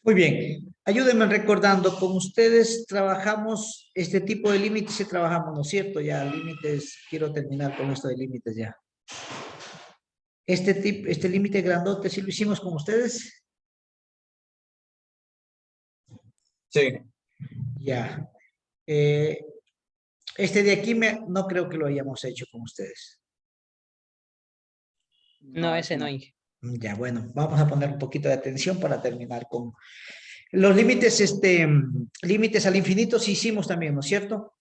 Muy bien, ayúdenme recordando, con ustedes trabajamos este tipo de límites, sí trabajamos, ¿no es cierto? Ya, límites, quiero terminar con esto de límites ya. Este límite grandote, ¿sí lo hicimos con ustedes? Sí. Ya. Eh, este de aquí no creo que lo hayamos hecho con ustedes. No, No, ese ese no, no. Inge. Ya, bueno, vamos a poner un poquito de atención para terminar con los límites, límites al infinito sí hicimos también, ¿no es cierto?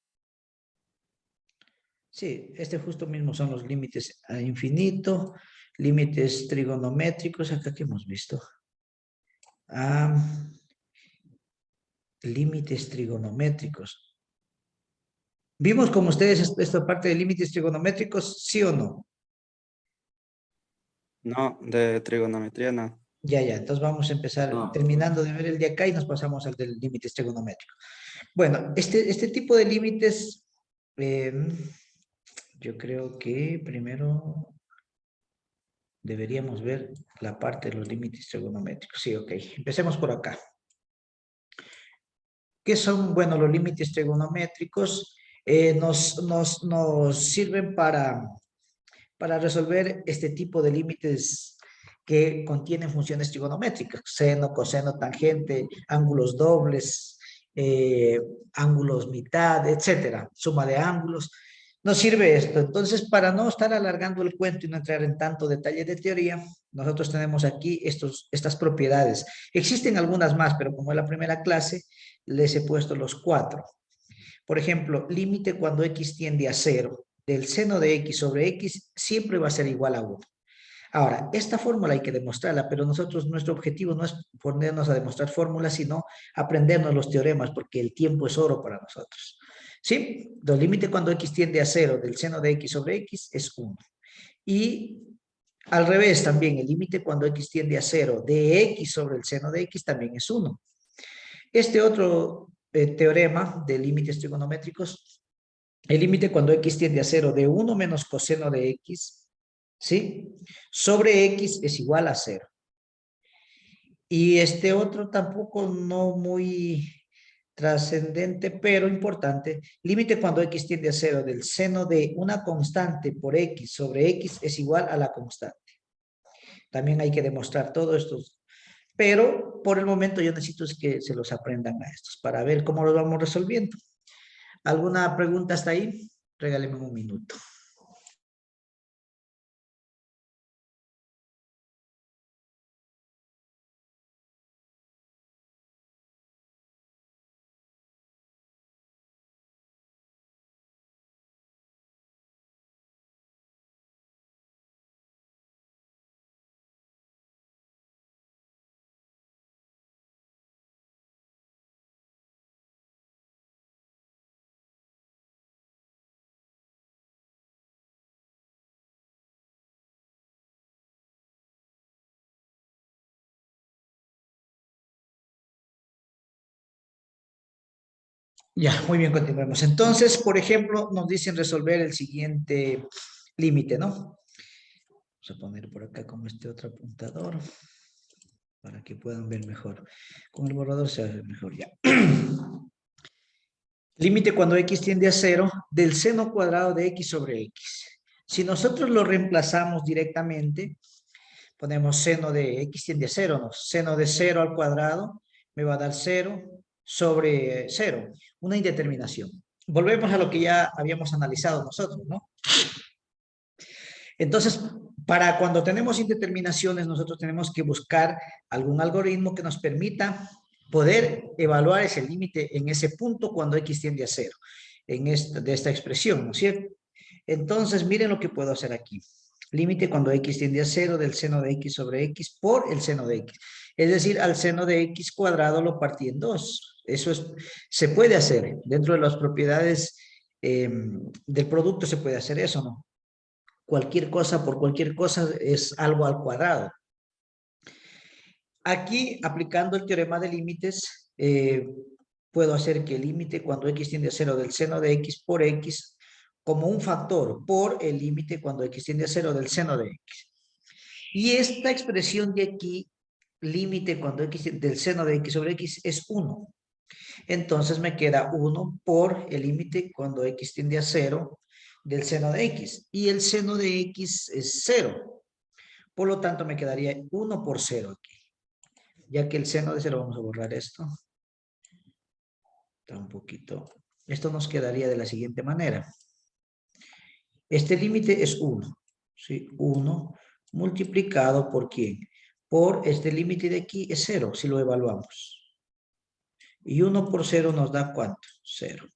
Sí, justo mismo son los límites al infinito, límites trigonométricos, acá que hemos visto. Ah, límites trigonométricos. ¿Vimos con ustedes esta parte de límites trigonométricos, sí o no? No, de trigonometría no. Ya, entonces vamos a empezar No. terminando de ver el de acá y nos pasamos al del límites trigonométricos. Bueno, este tipo de límites, eh, yo creo que primero deberíamos ver la parte de los límites trigonométricos. Sí, ok. Empecemos por acá. ¿Qué son? Bueno, los límites trigonométricos nos sirven para resolver este tipo de límites que contienen funciones trigonométricas, seno, coseno, tangente, ángulos dobles, ángulos mitad, etcétera, suma de ángulos. Nos sirve esto. Entonces, para no estar alargando el cuento y no entrar en tanto detalle de teoría, nosotros tenemos aquí estas propiedades. Existen algunas más, pero como es la primera clase, les he puesto los 4. Por ejemplo, límite cuando x tiende a 0 del seno de x sobre x siempre va a ser igual a 1. Ahora, esta fórmula hay que demostrarla, pero nuestro objetivo no es ponernos a demostrar fórmulas, sino aprendernos los teoremas, porque el tiempo es oro para nosotros. ¿Sí? El límite cuando x tiende a 0 del seno de x sobre x es 1. Y al revés también, el límite cuando x tiende a 0 de x sobre el seno de x también es 1. Este otro teorema de límites trigonométricos, el límite cuando x tiende a 0 de 1 menos coseno de x, ¿sí? Sobre x es igual a 0. Y este otro tampoco no muy trascendente, pero importante. Límite cuando x tiende a 0 del seno de una constante por x sobre x es igual a la constante. También hay que demostrar todo esto. Pero por el momento yo necesito es que se los aprendan a estos para ver cómo los vamos resolviendo. ¿Alguna pregunta hasta ahí? Regáleme un minuto. Ya, muy bien, continuemos. Entonces, por ejemplo, nos dicen resolver el siguiente límite, ¿no? Vamos a poner por acá como este otro apuntador para que puedan ver mejor. Con el borrador se ve mejor ya. Límite cuando x tiende a 0 del seno cuadrado de x sobre x. Si nosotros lo reemplazamos directamente, ponemos seno de x tiende a 0, ¿no? Seno de 0 al cuadrado me va a dar 0 sobre 0, una indeterminación. Volvemos a lo que ya habíamos analizado nosotros, ¿no? Entonces, para cuando tenemos indeterminaciones, nosotros tenemos que buscar algún algoritmo que nos permita poder evaluar ese límite en ese punto cuando x tiende a 0, de esta expresión, ¿no es cierto? Entonces, miren lo que puedo hacer aquí. Límite cuando x tiende a 0 del seno de x sobre x por el seno de x. Es decir, al seno de x cuadrado lo partí en 2. Se puede hacer. Dentro de las propiedades del producto se puede hacer eso, ¿no? Cualquier cosa por cualquier cosa es algo al cuadrado. Aquí, aplicando el teorema de límites, puedo hacer que el límite cuando x tiende a 0 del seno de x por x como un factor por el límite cuando x tiende a 0 del seno de x. Y esta expresión de aquí límite cuando x del seno de x sobre x es 1. Entonces me queda 1 por el límite cuando x tiende a 0 del seno de x. Y el seno de x es 0. Por lo tanto, me quedaría 1 por 0 aquí. Ya que el seno de 0, vamos a borrar esto. Está un poquito. Esto nos quedaría de la siguiente manera. Este límite es 1. ¿Sí? 1 multiplicado por ¿quién? Por este límite de aquí es 0, si lo evaluamos. Y 1 por 0 nos da ¿cuánto? 0.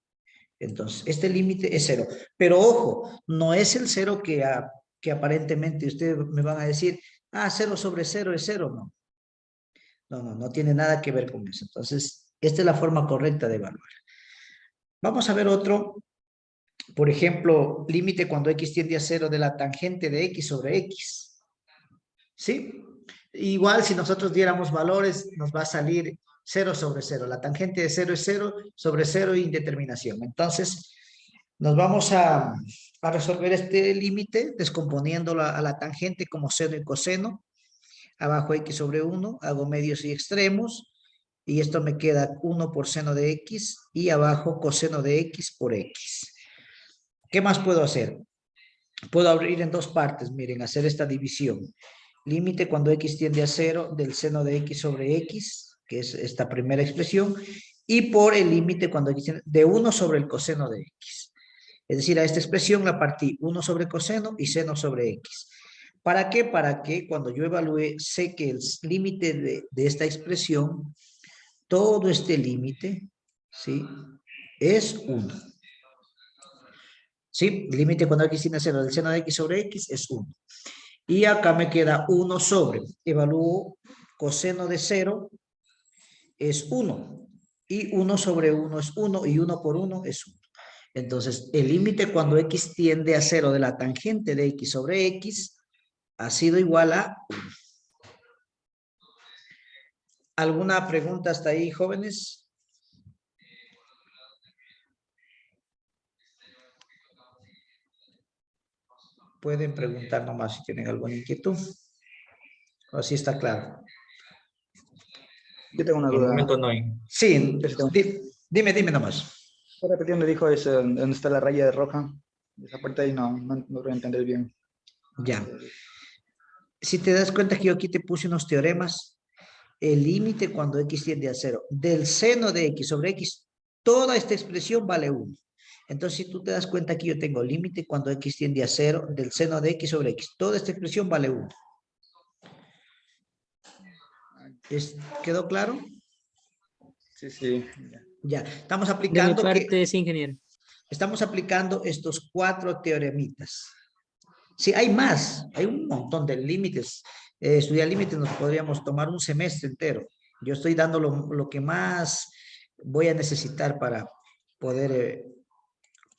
Entonces, este límite es 0. Pero ojo, no es el 0 que aparentemente ustedes me van a decir, 0 sobre 0 es 0. No. No tiene nada que ver con eso. Entonces, esta es la forma correcta de evaluar. Vamos a ver otro. Por ejemplo, límite cuando x tiende a 0 de la tangente de x sobre x. ¿Sí? Igual, si nosotros diéramos valores, nos va a salir 0 sobre 0. La tangente de 0 es 0 sobre 0 indeterminación. Entonces, nos vamos a resolver este límite descomponiéndolo a la tangente como seno y coseno. Abajo x sobre 1, hago medios y extremos. Y esto me queda 1 por seno de x y abajo coseno de x por x. ¿Qué más puedo hacer? Puedo abrir en dos partes, miren, hacer esta división. Límite cuando x tiende a 0 del seno de x sobre x, que es esta primera expresión, y por el límite cuando x tiende de 1 sobre el coseno de x. Es decir, a esta expresión la partí 1 sobre coseno y seno sobre x. ¿Para qué? Para que cuando yo evalúe, sé que el límite de esta expresión, todo este límite, ¿sí? Es 1. ¿Sí? Límite cuando x tiende a 0 del seno de x sobre x es 1. Y acá me queda 1 sobre, evalúo coseno de 0 es 1. Y 1 sobre 1 es 1 y 1 por 1 es 1. Entonces, el límite cuando x tiende a 0 de la tangente de x sobre x ha sido igual a 1. ¿Alguna pregunta hasta ahí, jóvenes? Pueden preguntar nomás si tienen alguna inquietud. O si está claro. Yo tengo una Por el duda. momento no hay. Sí, dime nomás. Por repetición me dijo es dónde está la raya de roja. Esa parte ahí no voy a entender bien. Ya. Si te das cuenta que yo aquí te puse unos teoremas, el límite cuando x tiende a 0 del seno de x sobre x, toda esta expresión vale 1. Entonces, si tú te das cuenta que yo tengo límite cuando x tiende a 0 del seno de x sobre x, toda esta expresión vale 1. ¿Quedó claro? Sí. Ya, estamos De mi aplicando parte, sí, ingeniero. estamos aplicando estos 4 teoremitas. Sí, hay más, hay un montón de límites. Estudiar límites nos podríamos tomar un semestre entero. Yo estoy dando lo que más voy a necesitar para poder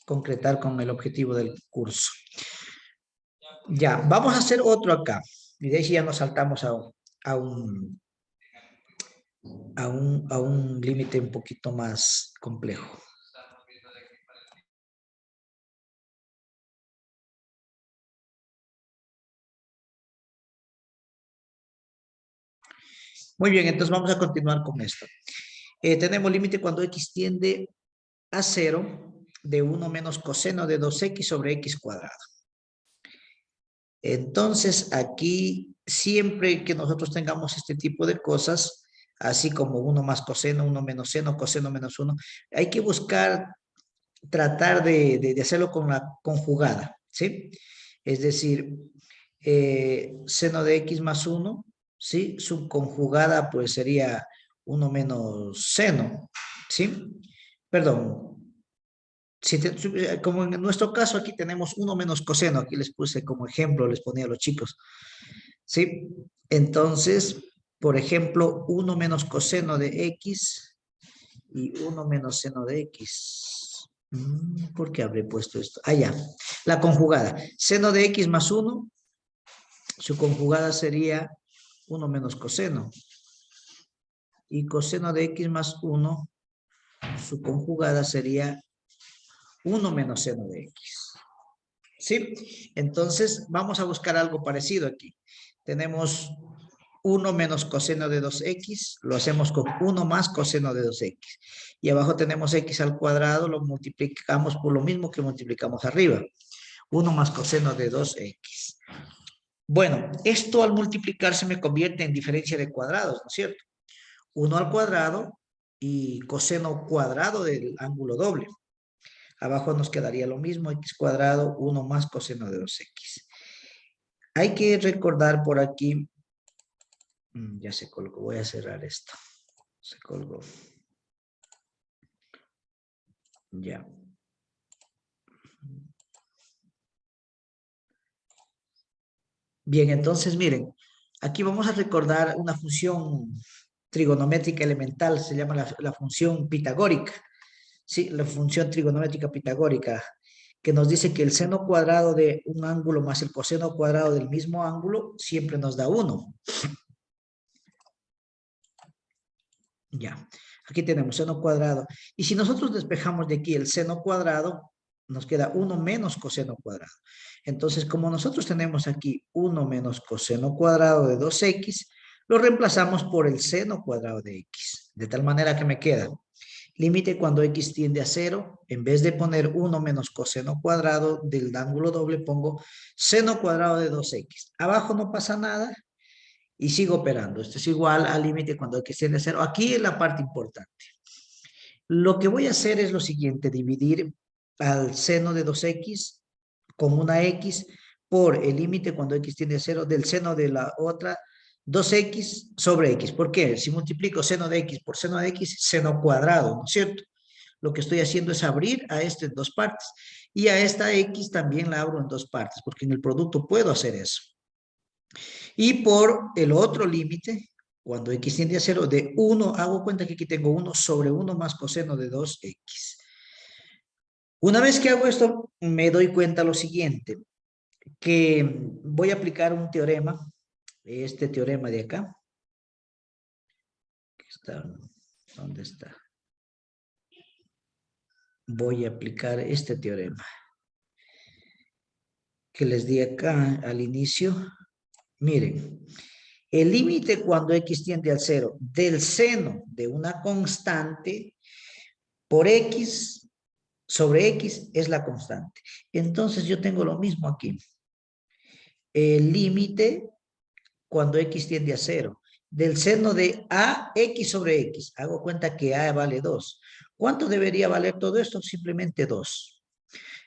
concretar con el objetivo del curso. Ya, vamos a hacer otro acá. Y de ahí ya nos saltamos a un límite un poquito más complejo. Muy bien, entonces vamos a continuar con esto. Tenemos límite cuando x tiende a 0 de 1 menos coseno de 2x sobre x cuadrado. Entonces, aquí, siempre que nosotros tengamos este tipo de cosas, así como 1 más coseno, 1 menos seno, coseno menos 1, hay que buscar, tratar de hacerlo con la conjugada, ¿sí? Es decir, seno de x más 1, ¿sí? Su conjugada pues sería 1 menos seno, ¿sí? Perdón, como en nuestro caso aquí tenemos 1 menos coseno, aquí les puse como ejemplo, les ponía a los chicos, ¿sí? Entonces, por ejemplo, 1 menos coseno de x y 1 menos seno de x. ¿Por qué habré puesto esto? Ya, la conjugada. Seno de x más 1, su conjugada sería 1 menos coseno. Y coseno de x más 1, su conjugada sería 1 menos seno de x. ¿Sí? Entonces, vamos a buscar algo parecido aquí. Tenemos 1 menos coseno de 2x, lo hacemos con 1 más coseno de 2x. Y abajo tenemos x al cuadrado, lo multiplicamos por lo mismo que multiplicamos arriba. 1 más coseno de 2x. Bueno, esto al multiplicar se me convierte en diferencia de cuadrados, ¿no es cierto? 1 al cuadrado y coseno cuadrado del ángulo doble. Abajo nos quedaría lo mismo, x cuadrado, 1 más coseno de 2x. Hay que recordar por aquí, ya se colgó, voy a cerrar esto. Se colgó. Ya. Bien, entonces miren, aquí vamos a recordar una función trigonométrica elemental, se llama la función pitagórica. Sí, la función trigonométrica pitagórica, que nos dice que el seno cuadrado de un ángulo más el coseno cuadrado del mismo ángulo siempre nos da 1. Ya, aquí tenemos seno cuadrado. Y si nosotros despejamos de aquí el seno cuadrado, nos queda 1 menos coseno cuadrado. Entonces, como nosotros tenemos aquí 1 menos coseno cuadrado de 2x, lo reemplazamos por el seno cuadrado de x. De tal manera que me queda límite cuando x tiende a 0. En vez de poner 1 menos coseno cuadrado del ángulo doble, pongo seno cuadrado de 2x. Abajo no pasa nada. Y sigo operando. Esto es igual al límite cuando x tiende a 0. Aquí es la parte importante. Lo que voy a hacer es lo siguiente, dividir al seno de 2x con una x por el límite cuando x tiende a 0 del seno de la otra 2x sobre x. ¿Por qué? Si multiplico seno de x por seno de x, seno cuadrado, ¿no es cierto? Lo que estoy haciendo es abrir a este en dos partes. Y a esta x también la abro en dos partes, porque en el producto puedo hacer eso. Y por el otro límite, cuando x tiende a 0, de 1, hago cuenta que aquí tengo 1 sobre 1 más coseno de 2x. Una vez que hago esto, me doy cuenta lo siguiente, que voy a aplicar un teorema, este teorema de acá. ¿Dónde está? Voy a aplicar este teorema que les di acá al inicio. Miren, el límite cuando x tiende al 0 del seno de una constante por x sobre x es la constante. Entonces yo tengo lo mismo aquí. El límite cuando x tiende a 0 del seno de a x sobre x. Hago cuenta que a vale 2. ¿Cuánto debería valer todo esto? Simplemente 2.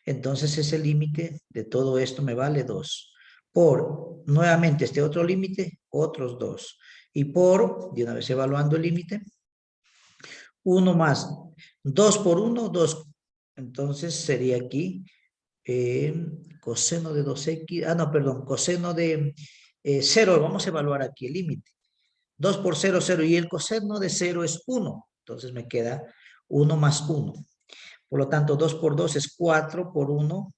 Entonces ese límite de todo esto me vale 2. Por, nuevamente, este otro límite, otros 2. Y por, de una vez evaluando el límite, 1 más 2 por 1, 2. Entonces sería aquí coseno de 2x, no, perdón, coseno de 0, vamos a evaluar aquí el límite. 2 por 0, 0, y el coseno de 0 es 1. Entonces me queda 1 más 1. Por lo tanto, 2 por 2 es 4 por 1,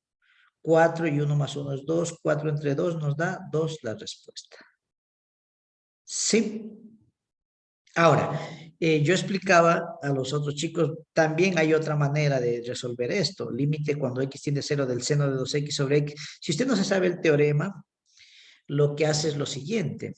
4 y 1 más 1 es 2, 4 entre 2 nos da 2 la respuesta. ¿Sí? Ahora, yo explicaba a los otros chicos, también hay otra manera de resolver esto. Límite cuando x tiende a 0 del seno de 2x sobre x. Si usted no se sabe el teorema, lo que hace es lo siguiente.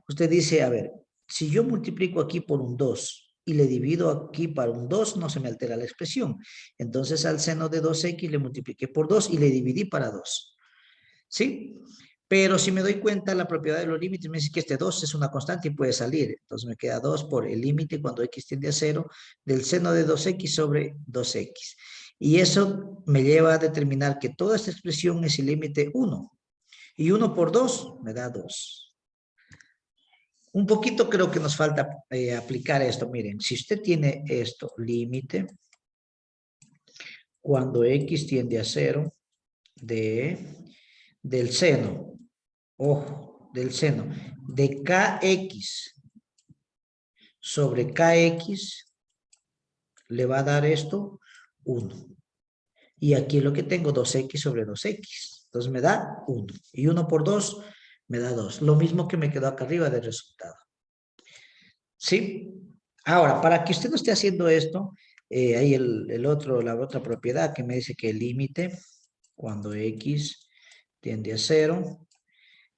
Usted dice, a ver, si yo multiplico aquí por un 2 y le divido aquí para un 2, no se me altera la expresión. Entonces al seno de 2x le multipliqué por 2 y le dividí para 2. ¿Sí? Pero si me doy cuenta, la propiedad de los límites me dice que este 2 es una constante y puede salir. Entonces me queda 2 por el límite cuando x tiende a 0 del seno de 2x sobre 2x. Y eso me lleva a determinar que toda esta expresión es el límite 1. Y 1 por 2 me da 2. Un poquito creo que nos falta aplicar esto. Miren, si usted tiene esto, límite, cuando x tiende a 0 del seno, ojo, del seno, de kx sobre kx, le va a dar esto 1. Y aquí lo que tengo, 2x sobre 2x. Entonces me da 1. Y 1 por 2 me da 2. Lo mismo que me quedó acá arriba del resultado. ¿Sí? Ahora, para que usted no esté haciendo esto, hay la otra propiedad que me dice que el límite, cuando x tiende a 0,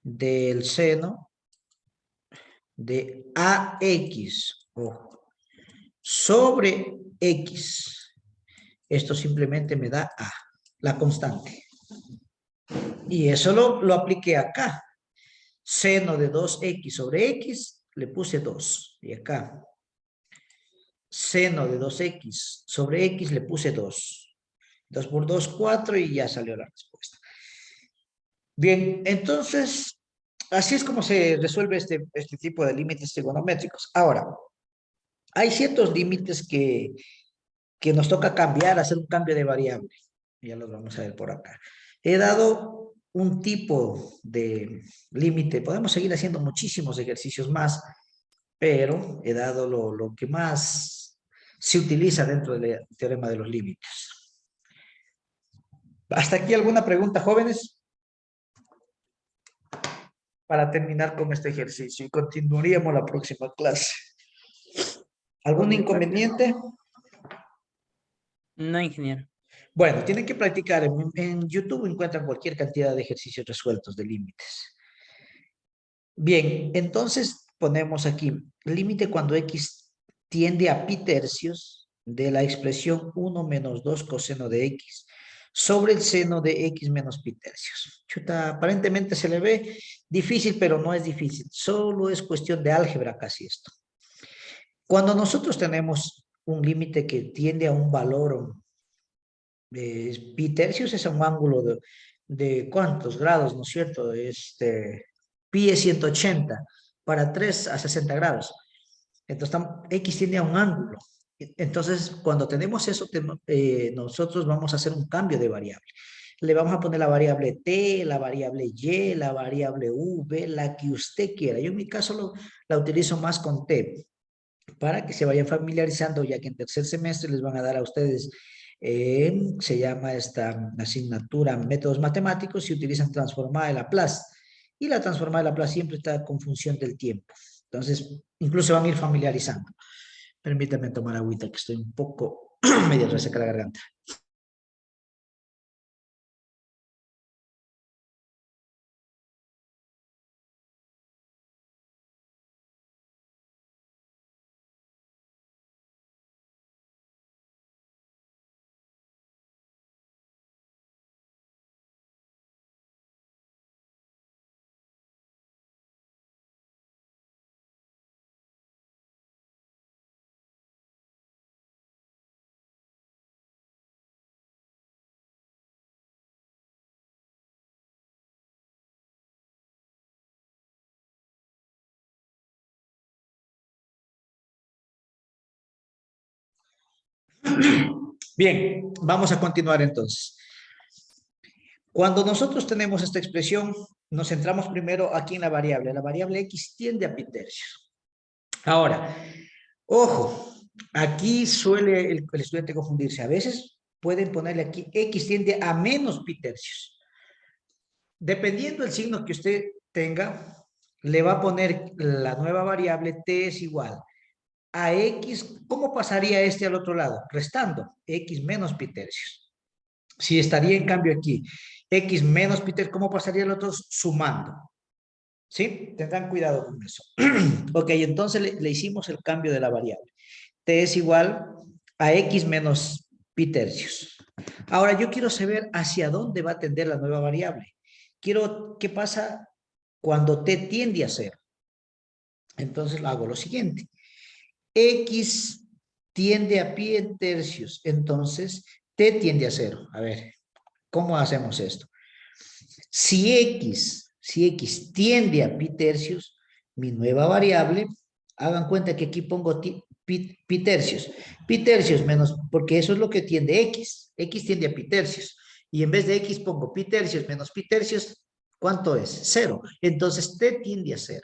del seno de AX, ojo, sobre X. Esto simplemente me da A, la constante. Y eso lo apliqué acá. Seno de 2X sobre X, le puse 2. Y acá, seno de 2X sobre X, le puse 2. 2 por 2, 4 y ya salió la respuesta. Bien, entonces, así es como se resuelve este tipo de límites trigonométricos. Ahora, hay ciertos límites que nos toca cambiar, hacer un cambio de variable. Ya los vamos a ver por acá. He dado un tipo de límite. Podemos seguir haciendo muchísimos ejercicios más, pero he dado lo que más se utiliza dentro del teorema de los límites. ¿Hasta aquí alguna pregunta, jóvenes? Para terminar con este ejercicio y continuaríamos la próxima clase. ¿Algún inconveniente? No, ingeniero. Bueno, tienen que practicar. En YouTube encuentran cualquier cantidad de ejercicios resueltos de límites. Bien, entonces ponemos aquí, límite cuando X tiende a pi tercios de la expresión 1 menos 2 coseno de X sobre el seno de X menos pi tercios. Chuta, aparentemente se le ve difícil, pero no es difícil. Solo es cuestión de álgebra casi esto. Cuando nosotros tenemos un límite que tiende a un valor pi tercios, es un ángulo de ¿cuántos grados, no es cierto? Pi es 180 para 3 a 60 grados. Entonces, X tiende a un ángulo. Entonces, cuando tenemos eso, nosotros vamos a hacer un cambio de variable. Le vamos a poner la variable T, la variable Y, la variable V, la que usted quiera. Yo en mi caso la utilizo más con T, para que se vayan familiarizando, ya que en tercer semestre les van a dar a ustedes, se llama esta asignatura métodos matemáticos y utilizan transformada de Laplace. Y la transformada de Laplace siempre está con función del tiempo. Entonces, incluso van a ir familiarizando. Permítanme tomar agüita, que estoy un poco medio reseca la garganta. Bien, vamos a continuar entonces. Cuando nosotros tenemos esta expresión, nos centramos primero aquí en la variable. La variable X tiende a pi tercios. Ahora, ojo, aquí suele el estudiante confundirse. A veces pueden ponerle aquí X tiende a menos pi tercios. Dependiendo del signo que usted tenga, le va a poner la nueva variable T es igual a X. ¿Cómo pasaría este al otro lado? Restando X menos pi tercios. Si estaría en cambio aquí X menos pi tercios, ¿cómo pasaría el otro? Sumando. ¿Sí? Tendrán cuidado con eso. Ok, entonces le hicimos el cambio de la variable. T es igual a X menos pi tercios. Ahora yo quiero saber hacia dónde va a tender la nueva variable. ¿Qué pasa cuando T tiende a 0? Entonces hago lo siguiente. X tiende a pi en tercios, entonces T tiende a 0. A ver, ¿cómo hacemos esto? Si X tiende a pi tercios, mi nueva variable, hagan cuenta que aquí pongo pi tercios. Pi tercios menos, porque eso es lo que tiende X. X tiende a pi tercios. Y en vez de X pongo pi tercios menos pi tercios, ¿cuánto es? 0. Entonces T tiende a 0.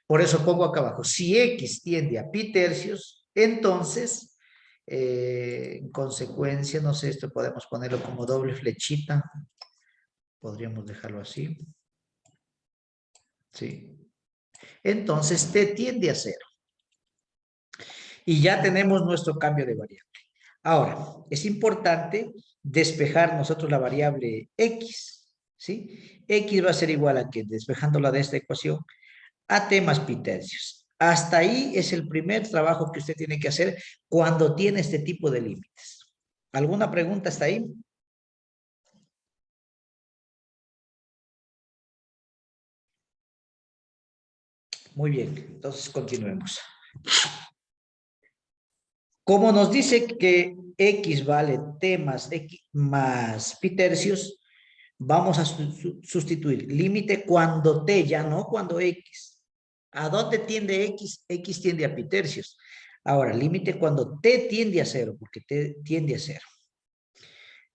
Por eso pongo acá abajo. Si X tiende a pi tercios, entonces, en consecuencia, no sé, esto podemos ponerlo como doble flechita. Podríamos dejarlo así. ¿Sí? Entonces, T tiende a 0. Y ya tenemos nuestro cambio de variable. Ahora, es importante despejar nosotros la variable X. ¿Sí? X va a ser igual a que, despejándola de esta ecuación, a t más pi tercios. Hasta ahí es el primer trabajo que usted tiene que hacer cuando tiene este tipo de límites. ¿Alguna pregunta hasta ahí? Muy bien, entonces continuemos. Como nos dice que x vale t más pi tercios, vamos a sustituir límite cuando t, ya no cuando x. ¿A dónde tiende x? X tiende a pi tercios. Ahora, límite cuando t tiende a 0, porque t tiende a 0.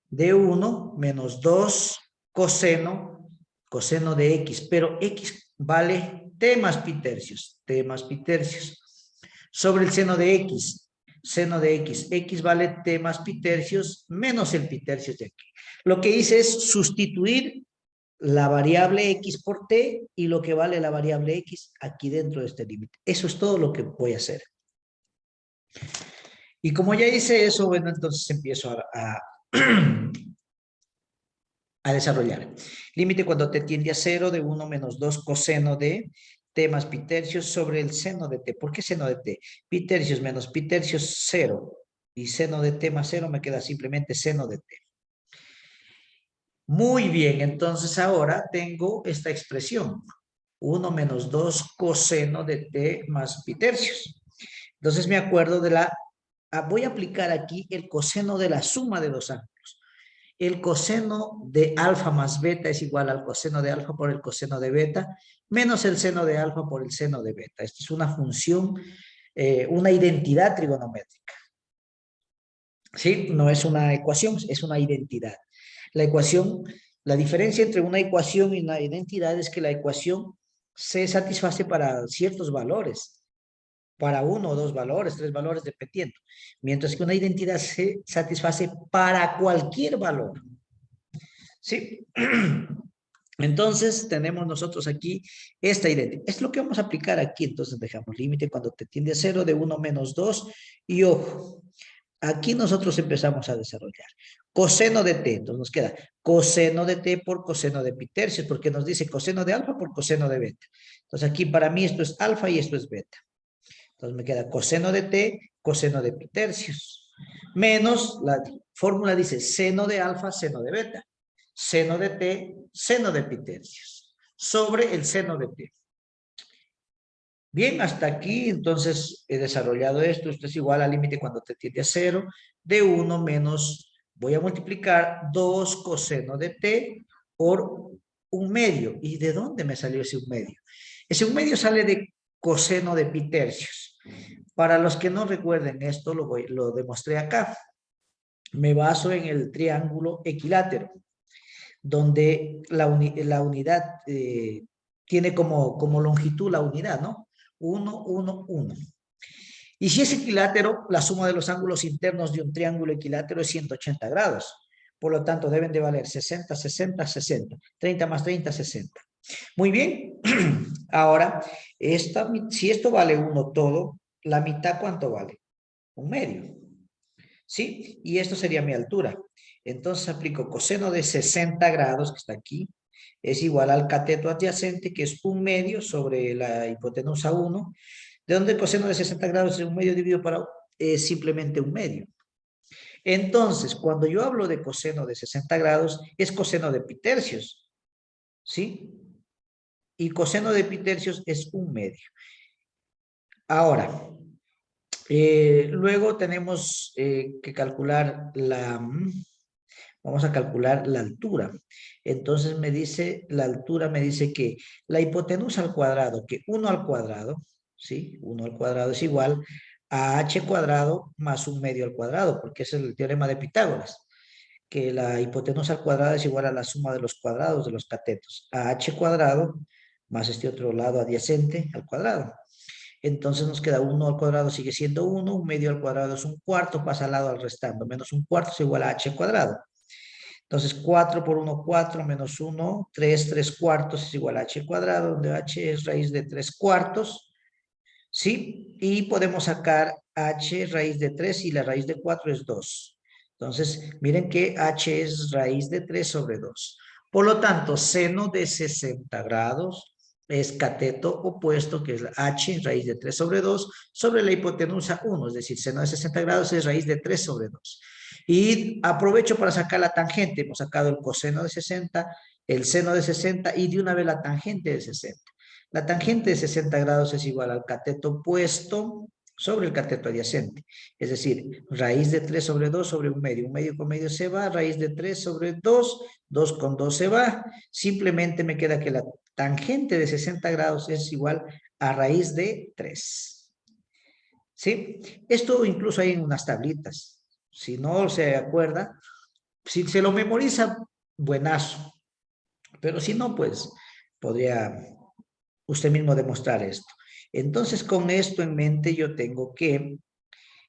De 1 menos 2 coseno de x, pero x vale t más pi tercios, sobre el seno de x, x vale t más pi tercios menos el pi tercios de aquí. Lo que hice es sustituir la variable x por t y lo que vale la variable x aquí dentro de este límite. Eso es todo lo que voy a hacer. Y como ya hice eso, bueno, entonces empiezo a desarrollar. Límite cuando t tiende a 0 de 1 menos 2 coseno de t más pi tercios sobre el seno de t. ¿Por qué seno de t? Pi tercios menos pi tercios 0. Y seno de t más 0 me queda simplemente seno de t. Muy bien, entonces ahora tengo esta expresión. 1 menos 2 coseno de t más pi tercios. Entonces me acuerdo de la... voy a aplicar aquí el coseno de la suma de dos ángulos. El coseno de alfa más beta es igual al coseno de alfa por el coseno de beta, menos el seno de alfa por el seno de beta. Esta es una función, una identidad trigonométrica. ¿Sí? No es una ecuación, es una identidad. La ecuación, la diferencia entre una ecuación y una identidad es que la ecuación se satisface para ciertos valores, para 1 o 2 valores, 3 valores, dependiendo. Mientras que una identidad se satisface para cualquier valor. ¿Sí? Entonces, tenemos nosotros aquí esta identidad. Es lo que vamos a aplicar aquí. Entonces, dejamos límite cuando te tiende a 0 de 1 menos 2. Y ojo, aquí nosotros empezamos a desarrollar. Coseno de t. Entonces, nos queda coseno de t por coseno de pi tercios, porque nos dice coseno de alfa por coseno de beta. Entonces, aquí para mí esto es alfa y esto es beta. Entonces, me queda coseno de t, coseno de pi tercios. Menos, la fórmula dice seno de alfa, seno de beta. Seno de t, seno de pi tercios, sobre el seno de t. Bien, hasta aquí, entonces, he desarrollado esto. Esto es igual al límite cuando t tiende a 0, de 1 menos, voy a multiplicar 2 coseno de t por 1/2. ¿Y de dónde me salió ese 1/2? Ese 1/2 sale de coseno de pi tercios. Para los que no recuerden esto, lo demostré acá. Me baso en el triángulo equilátero, donde la unidad tiene como longitud la unidad, ¿no? 1, 1, 1. Y si es equilátero, la suma de los ángulos internos de un triángulo equilátero es 180 grados. Por lo tanto, deben de valer 60, 60, 60. 30 más 30, 60. Muy bien. Ahora, si esto vale 1 todo, la mitad, ¿cuánto vale? 1/2. ¿Sí? Y esto sería mi altura. Entonces aplico coseno de 60 grados, que está aquí, es igual al cateto adyacente, que es 1/2 sobre la hipotenusa 1, de donde el coseno de 60 grados es 1/2 dividido para es simplemente 1/2. Entonces, cuando yo hablo de coseno de 60 grados, es coseno de pi tercios, ¿sí? Y coseno de pi tercios es 1/2. Ahora, luego tenemos que calcular vamos a calcular la altura. Entonces la altura me dice que la hipotenusa al cuadrado, que 1 al cuadrado, ¿sí? 1 al cuadrado es igual a h cuadrado más 1/2 al cuadrado, porque ese es el teorema de Pitágoras, que la hipotenusa al cuadrado es igual a la suma de los cuadrados de los catetos, a h cuadrado más este otro lado adyacente al cuadrado. Entonces nos queda 1 al cuadrado sigue siendo 1, 1/2 al cuadrado es 1/4, pasa al lado al restando, menos 1/4 es igual a h cuadrado. Entonces 4 por 1, 4, menos 1, 3, 3/4 es igual a h cuadrado, donde h es raíz de 3/4, ¿sí? Y podemos sacar h raíz de 3 y la raíz de 4 es 2. Entonces, miren que h es raíz de 3 sobre 2. Por lo tanto, seno de 60 grados es cateto opuesto, que es la h, raíz de 3 sobre 2, sobre la hipotenusa 1, es decir, seno de 60 grados es raíz de 3 sobre 2. Y aprovecho para sacar la tangente, hemos sacado el coseno de 60, el seno de 60 y de una vez la tangente de 60. La tangente de 60 grados es igual al cateto opuesto sobre el cateto adyacente. Es decir, raíz de 3 sobre 2 sobre un medio con medio se va, raíz de 3 sobre 2, 2 con 2 se va. Simplemente me queda que la tangente de 60 grados es igual a raíz de 3. ¿Sí? Esto incluso hay en unas tablitas. Si no se acuerda, si se lo memoriza, buenazo. Pero si no, pues podría usted mismo demostrar esto. Entonces, con esto en mente, yo tengo que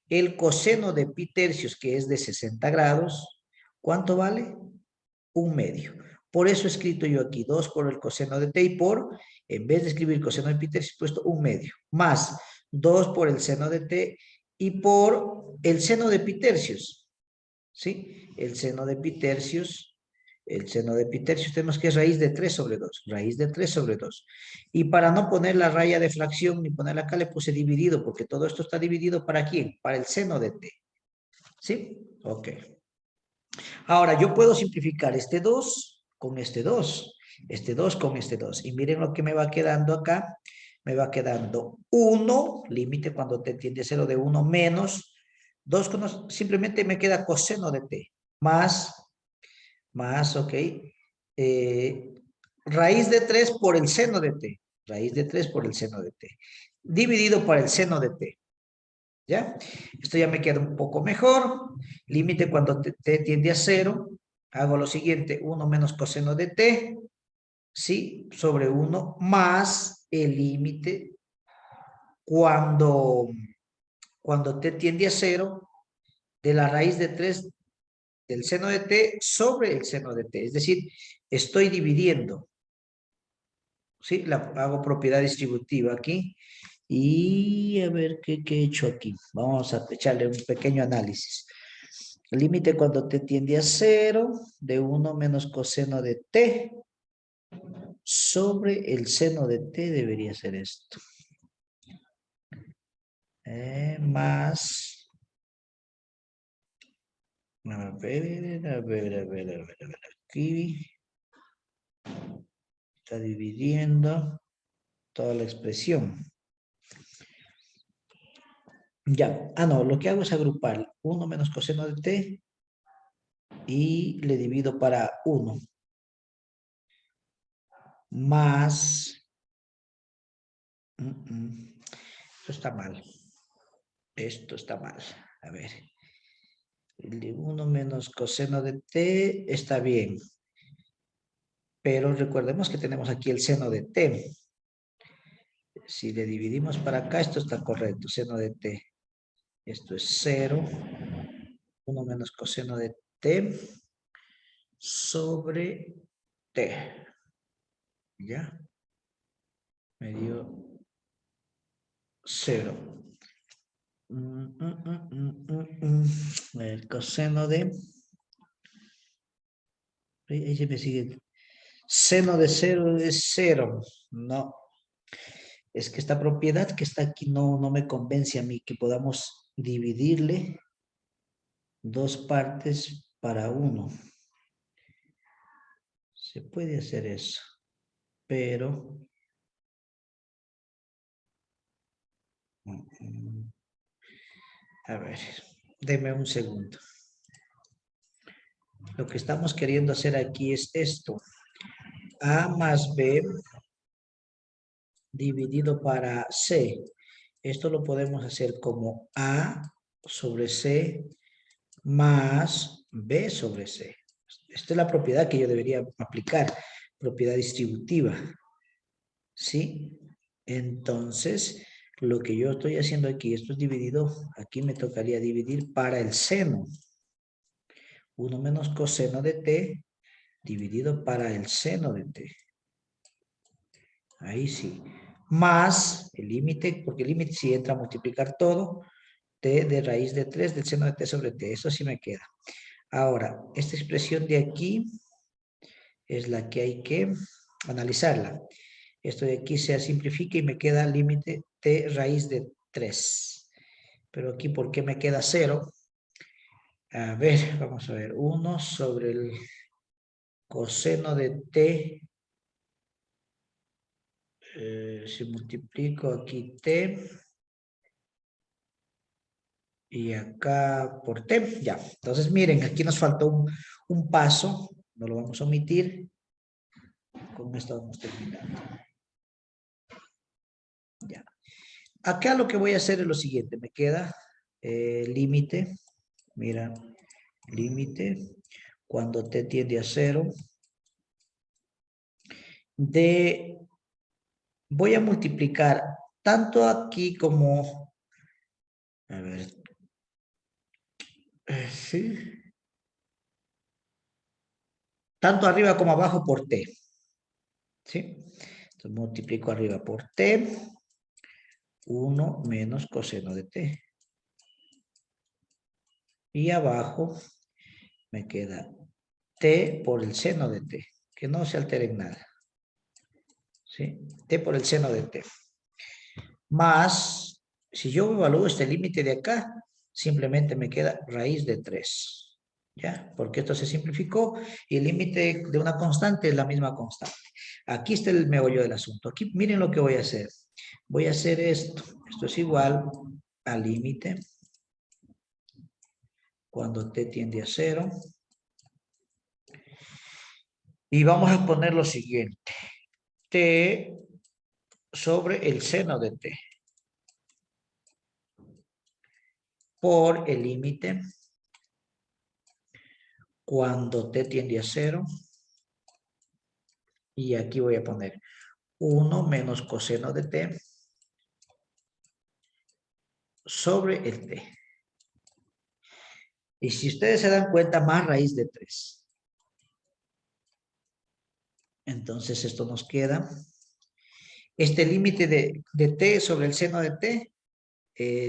el coseno de pi tercios, que es de 60 grados, ¿cuánto vale? 1/2. Por eso he escrito yo aquí 2 por el coseno de t y por, en vez de escribir coseno de pi tercios, he puesto 1/2. Más 2 por el seno de t y por el seno de pi tercios. ¿Sí? El seno de pi tercios tenemos que es raíz de 3 sobre 2, raíz de 3 sobre 2. Y para no poner la raya de fracción ni ponerla acá, le puse dividido, porque todo esto está dividido ¿para quién? Para el seno de t. ¿Sí? Ok. Ahora, yo puedo simplificar este 2 con este 2, este 2 con este 2. Y miren lo que me va quedando acá. Me va quedando 1, límite cuando t tiende a 0 de 1, menos 2, simplemente me queda coseno de t, más, ok, raíz de 3 por el seno de t, raíz de 3 por el seno de t, dividido por el seno de t. ¿Ya? Esto ya me queda un poco mejor. Límite cuando t tiende a 0. Hago lo siguiente, 1 menos coseno de t, ¿sí? Sobre 1 más el límite cuando t tiende a 0 de la raíz de 3 del seno de t sobre el seno de t. Es decir, estoy dividiendo. ¿Sí? Hago propiedad distributiva aquí. Y a ver qué he hecho aquí. Vamos a echarle un pequeño análisis. Límite cuando t tiende a 0 de 1 menos coseno de t sobre el seno de t debería ser esto. Más. A ver. Aquí. Está dividiendo toda la expresión. Ya, no, lo que hago es agrupar 1 menos coseno de t y le divido para 1 más, esto está mal, a ver, el de 1 menos coseno de t está bien, pero recordemos que tenemos aquí el seno de t. Si le dividimos para acá, esto está correcto, seno de t. Esto es 0, 1 menos coseno de t sobre t. ¿Ya? Me dio 0. El coseno de... Ahí se me sigue. Seno de 0 es 0. No. Es que esta propiedad que está aquí no me convence a mí que podamos dividirle 2 partes para 1. Se puede hacer eso. Pero... A ver, deme un segundo. Lo que estamos queriendo hacer aquí es esto. A más B dividido para C. Esto lo podemos hacer como A sobre C más B sobre C. Esta es la propiedad que yo debería aplicar, propiedad distributiva. ¿Sí? Entonces, lo que yo estoy haciendo aquí, esto es dividido, aquí me tocaría dividir para el seno. 1 menos coseno de t dividido para el seno de t. Ahí sí. Más el límite, porque el límite sí entra a multiplicar todo, t de raíz de 3 del seno de t sobre t. Eso sí me queda. Ahora, esta expresión de aquí es la que hay que analizarla. Esto de aquí se simplifica y me queda límite t raíz de 3. Pero aquí, ¿por qué me queda 0? A ver, vamos a ver. 1 sobre el coseno de t. Si multiplico aquí t. Y acá por t, ya. Entonces, miren, aquí nos faltó un paso. No lo vamos a omitir. Con esto vamos terminando. Ya. Acá lo que voy a hacer es lo siguiente. Me queda límite. Mira, límite. Cuando t tiende a 0. Voy a multiplicar tanto aquí como... A ver. Sí. Tanto arriba como abajo por t. ¿Sí? Entonces multiplico arriba por t. 1 menos coseno de t. Y abajo me queda t por el seno de t. Que no se altere en nada. ¿Sí? T por el seno de t. Más, si yo evalúo este límite de acá, simplemente me queda raíz de 3. ¿Ya? Porque esto se simplificó y el límite de una constante es la misma constante. Aquí está el meollo del asunto. Aquí miren lo que voy a hacer. Voy a hacer esto. Esto es igual al límite cuando t tiende a 0. Y vamos a poner lo siguiente. T sobre el seno de t. Por el límite cuando t tiende a 0. Y aquí voy a poner 1 menos coseno de t sobre el t. Y si ustedes se dan cuenta, más raíz de 3. Entonces esto nos queda. Este límite de t sobre el seno de t,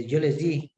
yo les di